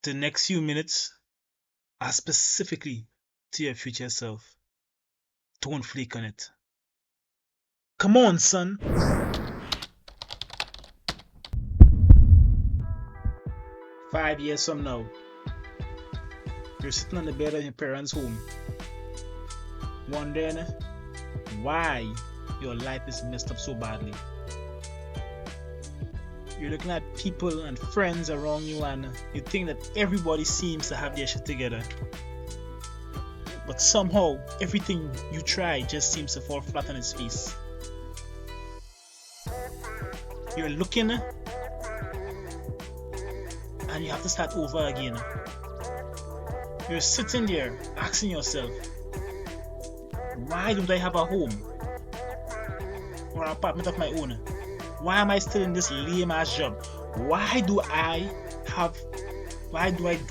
The next few minutes are specifically to your future self. Don't flake on it. Come on, son. Five years from now, you're sitting on the bed of your parents' home, wondering why your life is messed up so badly. You're looking at people and friends around you and you think that everybody seems to have their shit together. But somehow, everything you try just seems to fall flat on its face. You're looking and you have to start over again. You're sitting there asking yourself, why don't I have a home or an apartment of my own? Why am I still in this lame ass job? Why do I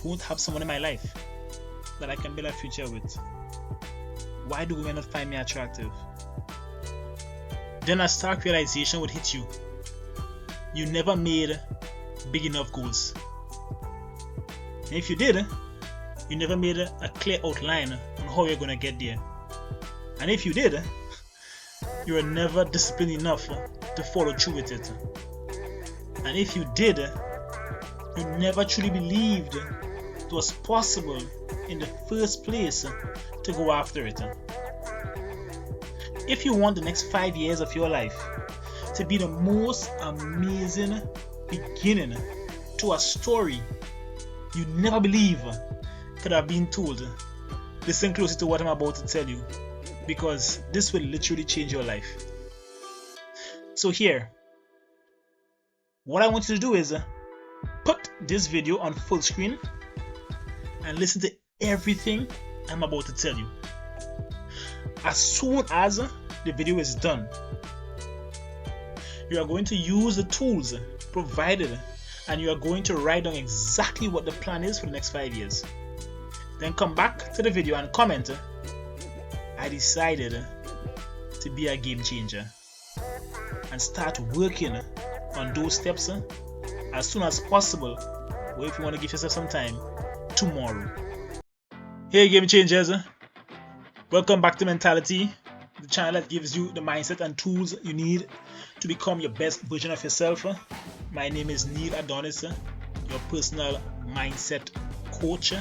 don't have someone in my life that I can build a future with? Why do women not find me attractive? Then a stark realization would hit you. You never made big enough goals. And if you did, you never made a clear outline on how you're gonna get there. And if you did, you were never disciplined enough to follow through with it. And if you did, you never truly believed it was possible in the first place to go after it. If you want the next 5 years of your life to be the most amazing beginning to a story you never believe could have been told, listen closely to what I'm about to tell you, because this will literally change your life. So here, what I want you to do is put this video on full screen and listen to everything I'm about to tell you. As soon as the video is done, you are going to use the tools provided and you are going to write down exactly what the plan is for the next 5 years. Then come back to the video and comment, I decided to be a game changer, and start working on those steps as soon as possible, or if you want to give yourself some time, tomorrow. Hey game changers, welcome back to Mentality, the channel that gives you the mindset and tools you need to become your best version of yourself. My name is Neil Adonis, your personal mindset coach.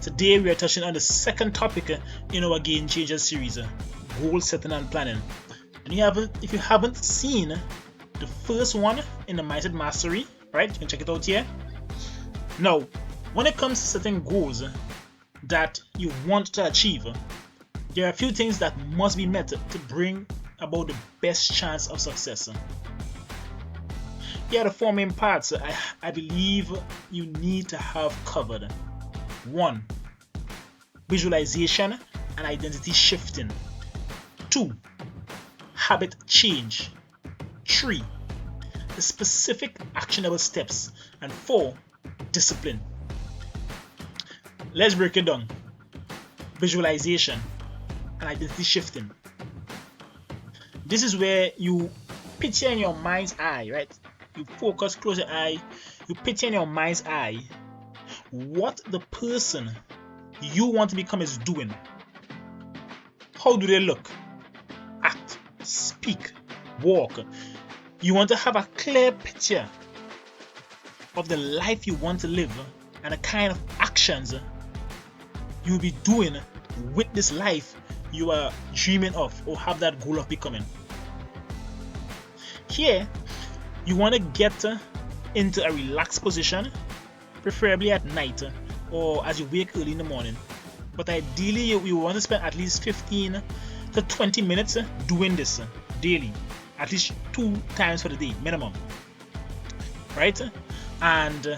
Today we are touching on the second topic in our Game Changer series, goal setting and planning. And if you haven't seen the first one in the Mindset Mastery, right, you can check it out here. Now, when it comes to setting goals that you want to achieve, there are a few things that must be met to bring about the best chance of success. Here are the four main parts I believe you need to have covered. 1. Visualization and identity shifting. 2. Habit change. 3. The specific actionable steps. And 4. Discipline. Let's break it down. Visualization and identity shifting. This is where you picture in your mind's eye, right? You focus, close your eye, you picture in your mind's eye what the person you want to become is doing. How do they look, act, speak, walk? You want to have a clear picture of the life you want to live and the kind of actions you'll be doing with this life you are dreaming of or have that goal of becoming. Here, you want to get into a relaxed position, preferably at night or as you wake early in the morning. But ideally, you want to spend at least 15 to 20 minutes doing this daily, at least 2 times for the day minimum, right? And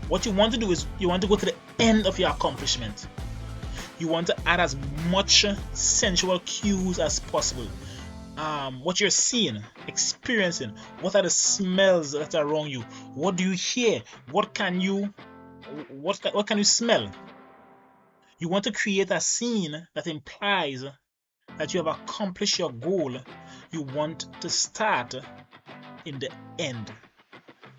what you want to do is you want to go to the end of your accomplishment. You want to add as much sensual cues as possible. What you're seeing, experiencing, what are the smells that are around you? What do you hear? What can you smell? You want to create a scene that implies that you have accomplished your goal you want to start in the end.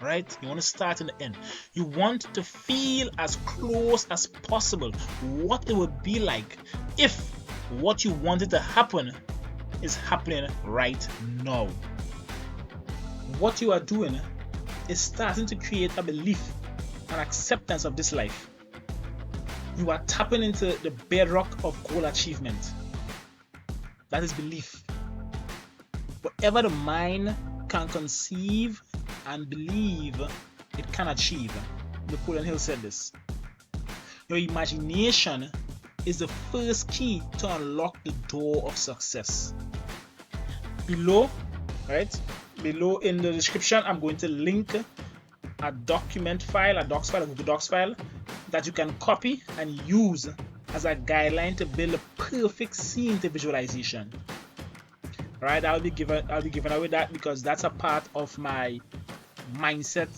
right? You want to start in the end. You want to feel as close as possible what it would be like if what you wanted to happen is happening right now. What you are doing is starting to create a belief and acceptance of this life. You are tapping into the bedrock of goal achievement. That is belief. Whatever the mind can conceive and believe, it can achieve. Napoleon Hill said this. Your imagination is the first key to unlock the door of success. Below, right? Below in the description, I'm going to link a document file, a docs file, a Google Docs file that you can copy and use as a guideline to build a perfect scene to visualization. Right? I'll be giving away that because that's a part of my mindset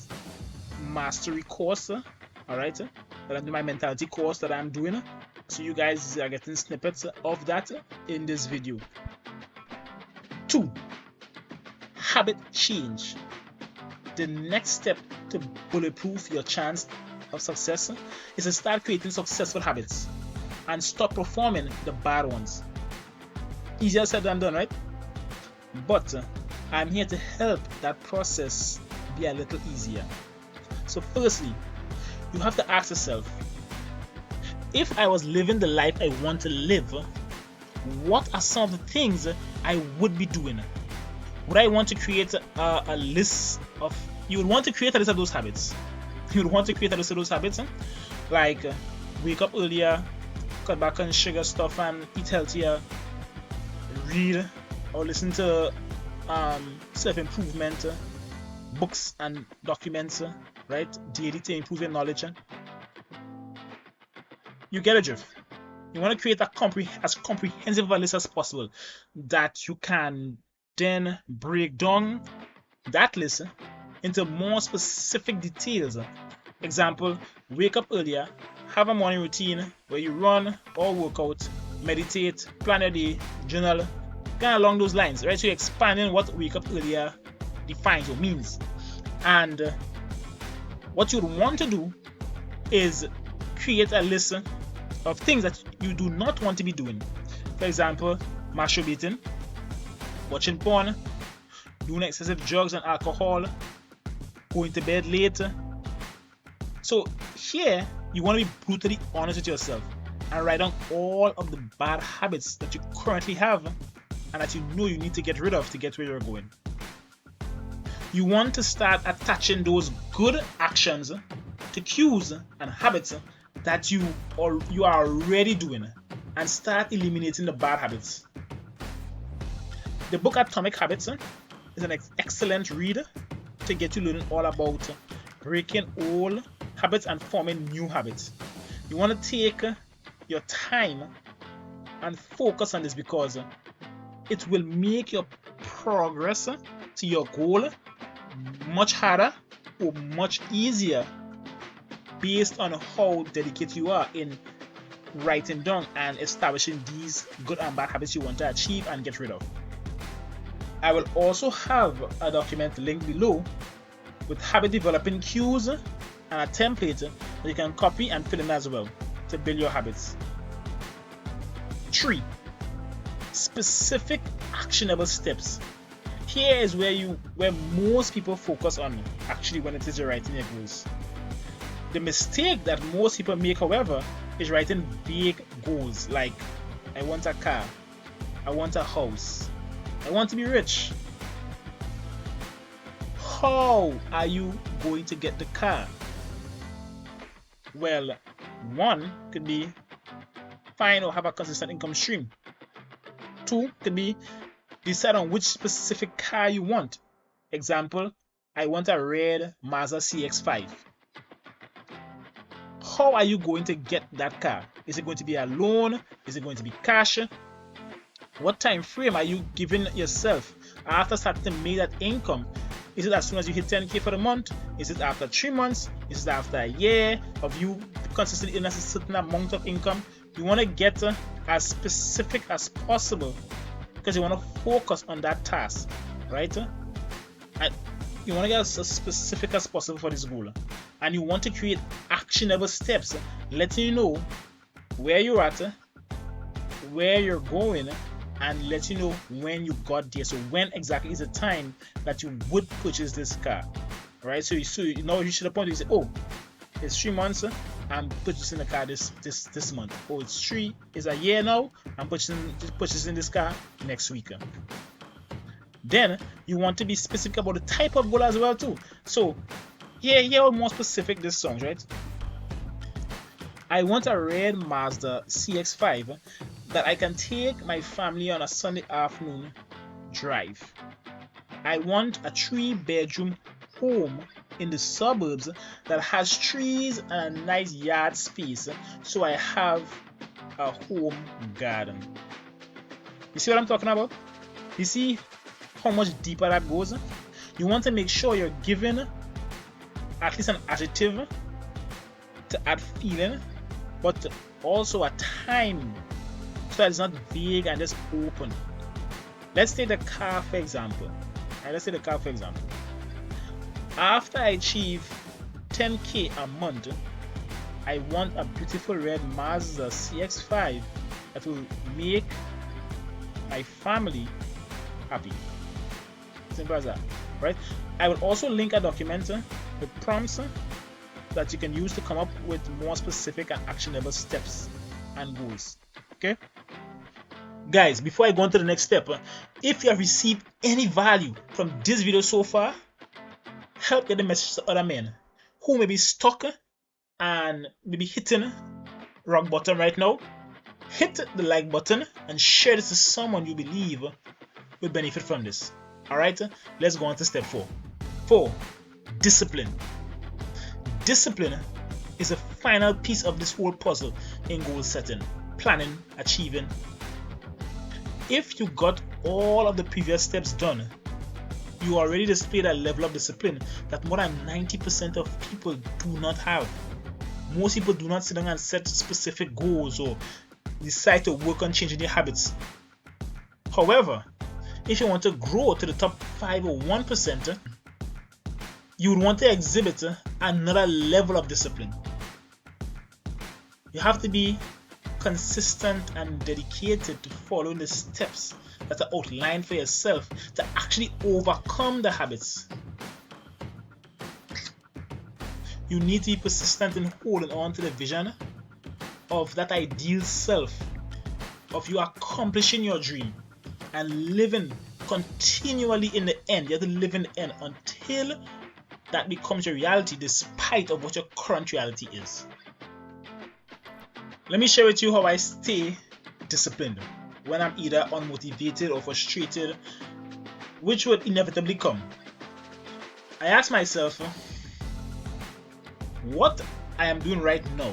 mastery course. All right, that I'm doing, my mentality course that I'm doing. So you guys are getting snippets of that in this video. 2. Habit change. The next step to bulletproof your chance of success is to start creating successful habits and stop performing the bad ones. Easier said than done, right? But I'm here to help that process be a little easier. So firstly, you have to ask yourself, if I was living the life I want to live, what are some of the things I would be doing? Would I want to create a list of, you would want to create a list of those habits. You would want to create a list of those habits, like wake up earlier, cut back on sugar stuff and eat healthier, read or listen to self-improvement books and documents, right? Daily to improve your knowledge. You get a drift. You want to create as comprehensive a list as possible that you can then break down that list into more specific details. Example, wake up earlier, have a morning routine where you run or work out, meditate, plan your day, journal, kind of along those lines, right? So you're expanding what wake up earlier defines or means. And what you'd want to do is create a list of things that you do not want to be doing. For example, masturbating, watching porn, doing excessive drugs and alcohol, going to bed late. So here, you want to be brutally honest with yourself and write down all of the bad habits that you currently have and that you know you need to get rid of to get where you're going. You want to start attaching those good actions to cues and habits that you are already doing and start eliminating the bad habits. The book Atomic Habits is an excellent read to get you learning all about breaking old habits and forming new habits. You want to take your time and focus on this because it will make your progress to your goal much harder or much easier based on how dedicated you are in writing down and establishing these good and bad habits you want to achieve and get rid of. I will also have a document linked below with habit developing cues and a template that you can copy and fill in as well to build your habits. 3. Specific actionable steps. Here is where most people focus on actually when it is writing your goals. The mistake that most people make, however, is writing big goals like I want a car, I want a house, I want to be rich. How are you going to get the car? Well, one could be find or have a consistent income stream. 2 could be decide on which specific car you want. Example, I want a red Mazda CX-5. How are you going to get that car? Is it going to be a loan? Is it going to be cash? What time frame are you giving yourself after starting to make that income? Is it as soon as you hit 10K for the month? Is it after 3 months? Is it after a year of you consistently earning a certain amount of income? You want to get as specific as possible because you want to focus on that task, right? And you want to get as specific as possible for this goal, and you want to create actionable steps letting you know where you're at, where you're going, and let you know when you got there. So when exactly is the time that you would purchase this car, right? So you know, you should point, you say, oh, it's 3 months, I'm purchasing the car this month. Oh, it's a year now, I'm purchasing this car next week. Then you want to be specific about the type of goal as well too. So here are more specific this song, right? I want a red Mazda CX-5 that I can take my family on a Sunday afternoon drive. I want a 3-bedroom home in the suburbs that has trees and a nice yard space, so I have a home garden. You see what I'm talking about? You see how much deeper that goes? You want to make sure you're given at least an adjective to add feeling, but also a time, so that it's not vague and just open. Let's take the car for example. After I achieve 10K a month, I want a beautiful red Mazda CX-5 that will make my family happy. Simple as that, right? I will also link a document with prompts that you can use to come up with more specific and actionable steps and goals. Okay, guys, before I go on to the next step, if you have received any value from this video so far, help get the message to other men who may be stuck and maybe hitting rock bottom right now. Hit the like button and share this to someone you believe will benefit from this. Alright, let's go on to step 4. 4. Discipline. Discipline is a final piece of this whole puzzle in goal setting, planning, achieving. If you got all of the previous steps done, you already displayed a level of discipline that more than 90% of people do not have. Most people do not sit down and set specific goals or decide to work on changing their habits. However, if you want to grow to the top 5 or 1%, you would want to exhibit another level of discipline. You have to be consistent and dedicated to following the steps that are outlined for yourself to actually overcome the habits. You need to be persistent in holding on to the vision of that ideal self, of you accomplishing your dream and living continually in the end. You have to live in the end until that becomes your reality, despite of what your current reality is. Let me share with you how I stay disciplined when I'm either unmotivated or frustrated, which would inevitably come. I ask myself, what I am doing right now,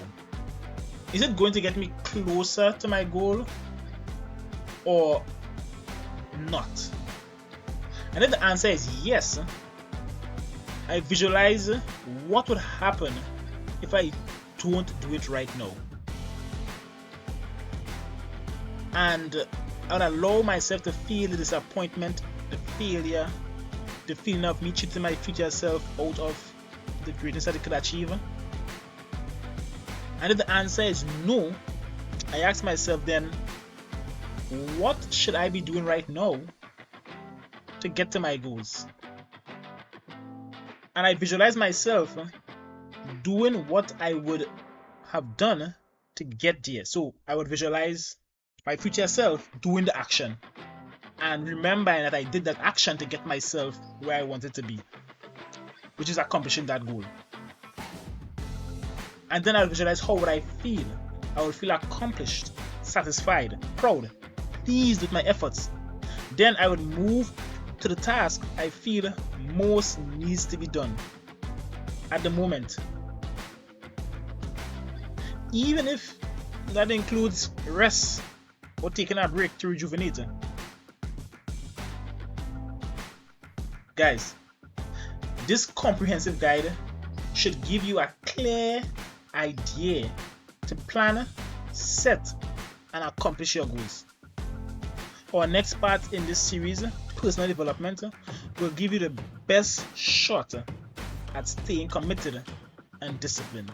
is it going to get me closer to my goal or not? And if the answer is yes, I visualize what would happen if I don't do it right now. And I would allow myself to feel the disappointment, the failure, the feeling of me cheating my future self out of the greatness that I could achieve. And if the answer is no, I ask myself then, what should I be doing right now to get to my goals? And I visualize myself doing what I would have done to get there. So I would visualize my future self doing the action and remembering that I did that action to get myself where I wanted to be, which is accomplishing that goal. And then I visualize how would I feel. I would feel accomplished, satisfied, proud, pleased with my efforts. Then I would move to the task I feel most needs to be done at the moment, even if that includes rest or taking a break to rejuvenate. Guys, this comprehensive guide should give you a clear idea to plan, set, and accomplish your goals. Our next part in this series, personal development, will give you the best shot at staying committed and disciplined.